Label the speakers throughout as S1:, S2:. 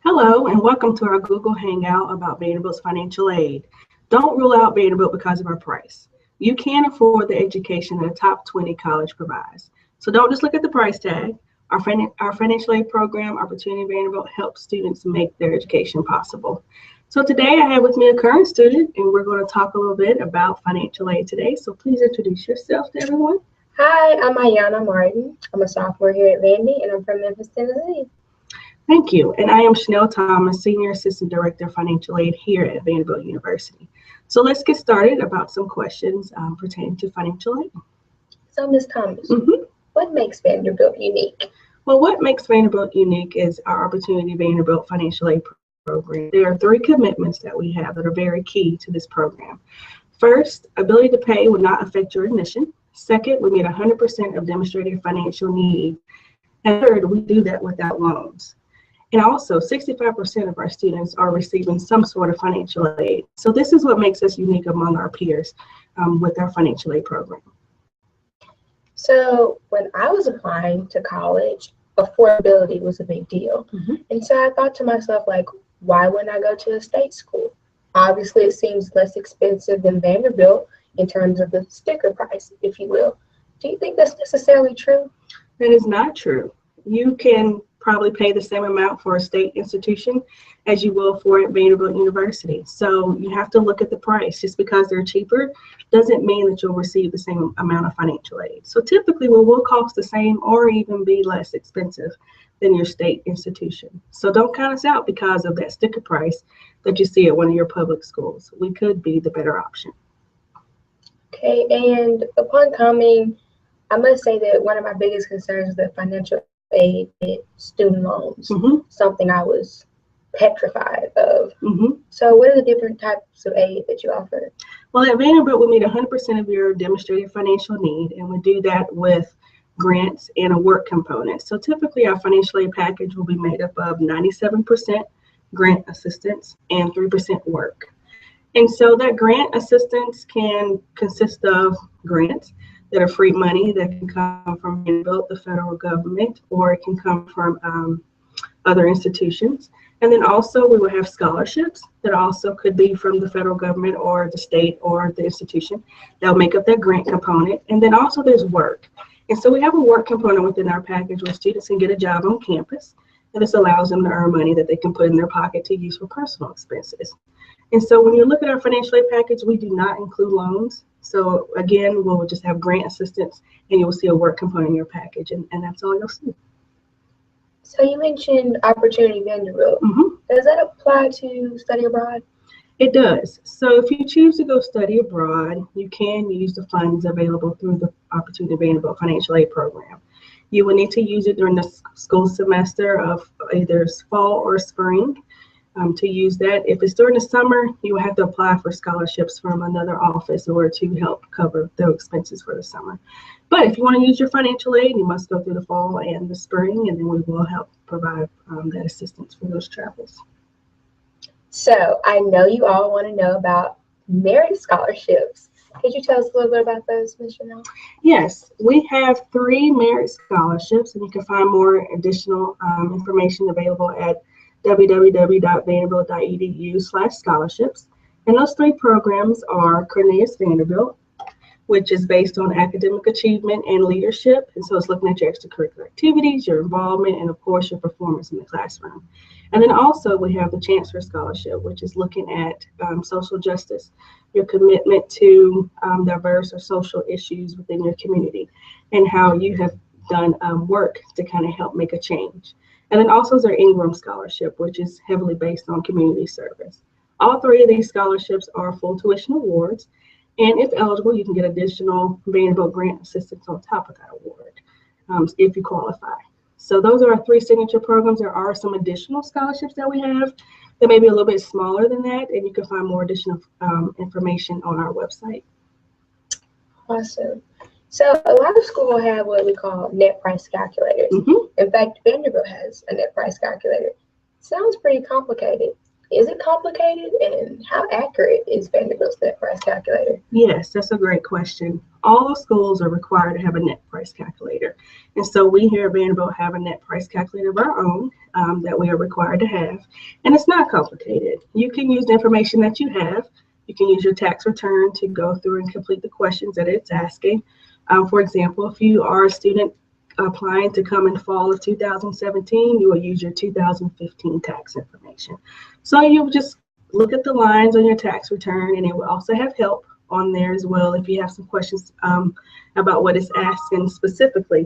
S1: Hello, and welcome to our Google Hangout about Vanderbilt's financial aid. Don't rule out Vanderbilt because of our price. You can afford the education that a top 20 college provides. So don't just look at the price tag. Our financial aid program, Opportunity Vanderbilt, helps students make their education possible. So today I have with me a current student, and we're going to talk a little bit about financial aid today. So please introduce yourself to everyone.
S2: Hi, I'm Ayana Martin. I'm a sophomore here at Vandy, and I'm from Memphis, Tennessee.
S1: Thank you. And I am Chanel Thomas, Senior Assistant Director of Financial Aid here at Vanderbilt University. So let's get started about some questions pertaining to financial aid.
S2: So, Ms. Thomas, what makes Vanderbilt unique?
S1: Well, what makes Vanderbilt unique is our Opportunity Vanderbilt Financial Aid program. There are 3 commitments that we have that are very key to this program. First, ability to pay will not affect your admission. Second, we meet 100% of demonstrated financial need. And third, we do that without loans. And also, 65% of our students are receiving some sort of financial aid. So this is what makes us unique among our peers with our financial aid program.
S2: So when I was applying to college, affordability was a big deal. And so I thought to myself, why wouldn't I go to a state school? Obviously, it seems less expensive than Vanderbilt in terms of the sticker price, if you will. Do you think that's necessarily true?
S1: That is not true. You can probably pay the same amount for a state institution as you will for at Vanderbilt University. So you have to look at the price. Just because they're cheaper doesn't mean that you'll receive the same amount of financial aid. So typically we will cost the same or even be less expensive than your state institution. So don't count us out because of that sticker price that you see at one of your public schools. We could be the better option.
S2: Okay, and upon coming, I must say that one of my biggest concerns is that financial aid and student loans, something I was petrified of. So what are the different types of aid that you offer?
S1: Well, at Vanderbilt, we meet 100% of your demonstrated financial need, and we do that with grants and a work component. So typically our financial aid package will be made up of 97% grant assistance and 3% work. And so that grant assistance can consist of grants that are free money that can come from Vanderbilt, the federal government, or it can come from other institutions. And then also we will have scholarships that also could be from the federal government or the state or the institution that will make up that grant component. And then also there's work. And so we have a work component within our package where students can get a job on campus, and this allows them to earn money that they can put in their pocket to use for personal expenses. And so when you look at our financial aid package, we do not include loans. So again, we'll just have grant assistance and you'll see a work component in your package, and that's all you'll see.
S2: So you mentioned Opportunity Vanderbilt. Does that apply to study abroad?
S1: It does. So if you choose to go study abroad, you can use the funds available through the Opportunity Vanderbilt Financial Aid Program. You will need to use it during the school semester of either fall or spring. To use that. If it's during the summer, you will have to apply for scholarships from another office in order to help cover the expenses for the summer. But if you want to use your financial aid, you must go through the fall and the spring, and then we will help provide that assistance for those travels.
S2: So I know you all want to know about Meri Scholarships. Could you tell us a little bit about those, Ms. Chanel?
S1: Yes, we have 3 Meri Scholarships, and you can find more additional information available at www.vanderbilt.edu/scholarships. And those 3 programs are Cornelius Vanderbilt, which is based on academic achievement and leadership. And so it's looking at your extracurricular activities, your involvement, and of course your performance in the classroom. And then also we have the Chancellor Scholarship, which is looking at social justice, your commitment to diverse or social issues within your community, and how you have done work to kind of help make a change. And then also their Ingram Scholarship, which is heavily based on community service. All 3 of these scholarships are full tuition awards, and if eligible, you can get additional Vanderbilt grant assistance on top of that award if you qualify. So those are our 3 signature programs. There are some additional scholarships that we have that may be a little bit smaller than that, and you can find more additional information on our website.
S2: Awesome. So a lot of schools have what we call net price calculators. In fact, Vanderbilt has a net price calculator. Sounds pretty complicated. Is it complicated, and how accurate is Vanderbilt's net price calculator?
S1: Yes, that's a great question. All schools are required to have a net price calculator. And so we here at Vanderbilt have a net price calculator of our own that we are required to have. And it's not complicated. You can use the information that you have. You can use your tax return to go through and complete the questions that it's asking. For example, if you are a student applying to come in fall of 2017, you will use your 2015 tax information. So you'll just look at the lines on your tax return, and it will also have help on there as well if you have some questions about what it's asking specifically.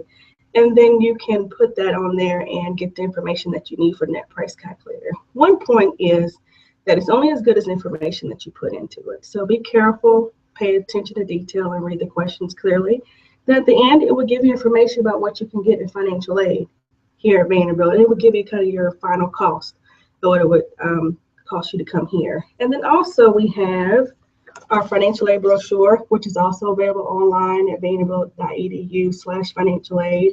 S1: And then you can put that on there and get the information that you need for net price calculator. One point is that it's only as good as the information that you put into it. So be careful, pay attention to detail, and read the questions clearly. Then at the end, it will give you information about what you can get in financial aid here at Vanderbilt. And it will give you kind of your final cost, or what it would cost you to come here. And then also we have our financial aid brochure, which is also available online at vanderbilt.edu/financial aid.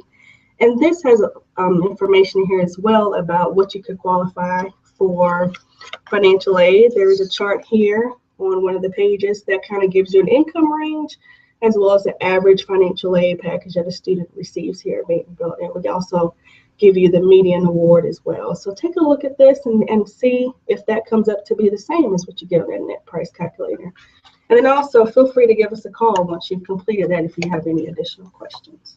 S1: And this has information here as well about what you could qualify for financial aid. There is a chart here on one of the pages that kind of gives you an income range, as well as the average financial aid package that a student receives here at Vanderbilt. And we also give you the median award as well. So take a look at this and see if that comes up to be the same as what you get on that net price calculator. And then also feel free to give us a call once you've completed that if you have any additional questions.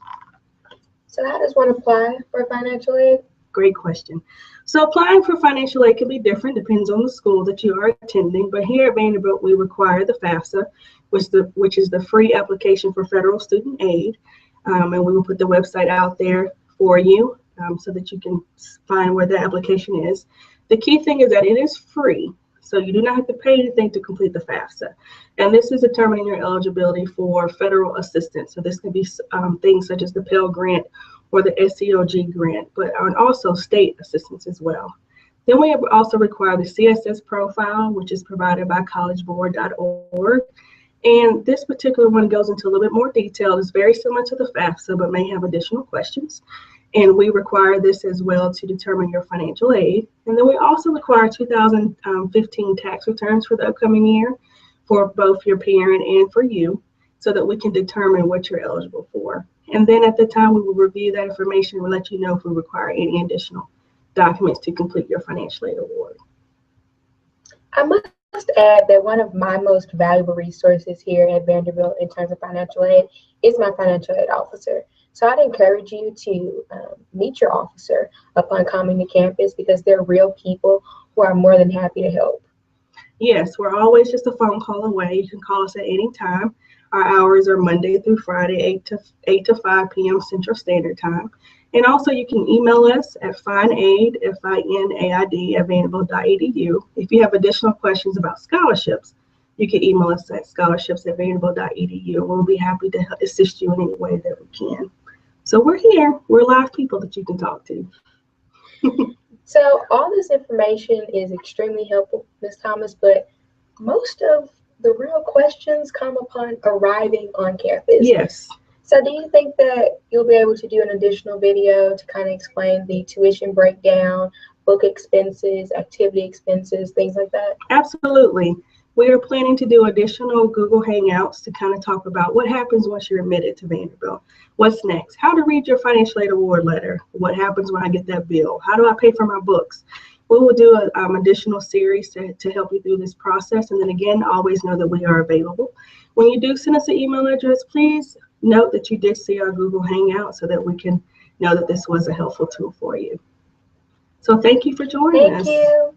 S2: So how does one apply for financial aid?
S1: Great question. So applying for financial aid can be different, depends on the school that you are attending. But here at Vanderbilt, we require the FAFSA, which is the free application for federal student aid. And we will put the website out there for you so that you can find where the application is. The key thing is that it is free. So you do not have to pay anything to complete the FAFSA. And this is determining your eligibility for federal assistance. So this can be things such as the Pell Grant or the SCOG grant, but also state assistance as well. Then we also require the Css Profile, which is provided by collegeboard.org. And this particular one goes into a little bit more detail. It's very similar to the FAFSA, but may have additional questions. And we require this as well to determine your financial aid. And then we also require 2015 tax returns for the upcoming year for both your parent and for you, so that we can determine what you're eligible for. And then at the time we will review that information and we'll let you know if we require any additional documents to complete your financial aid award.
S2: I must add that one of my most valuable resources here at Vanderbilt in terms of financial aid is my financial aid officer. So I'd encourage you to meet your officer upon coming to campus, because they're real people who are more than happy to help.
S1: Yes, we're always just a phone call away. You can call us at any time. Our hours are Monday through Friday, 8 to 5 p.m. Central Standard Time. And also you can email us at finaid, FINAID, at vanderbilt.edu. If you have additional questions about scholarships, you can email us at scholarships@vanderbilt.edu. We'll be happy to assist you in any way that we can. So we're here. We're live people that you can talk to.
S2: So all this information is extremely helpful, Ms. Thomas, but most of the real questions come upon arriving on campus.
S1: Yes.
S2: So do you think that you'll be able to do an additional video to kind of explain the tuition breakdown, book expenses, activity expenses, things like that?
S1: Absolutely. We are planning to do additional Google Hangouts to kind of talk about what happens once you're admitted to Vanderbilt. What's next? How to read your financial aid award letter. What happens when I get that bill? How do I pay for my books? We will do an additional series to help you through this process. And then again, always know that we are available. When you do send us an email address, please note that you did see our Google Hangout so that we can know that this was a helpful tool for you. So thank you for joining us.
S2: Thank you.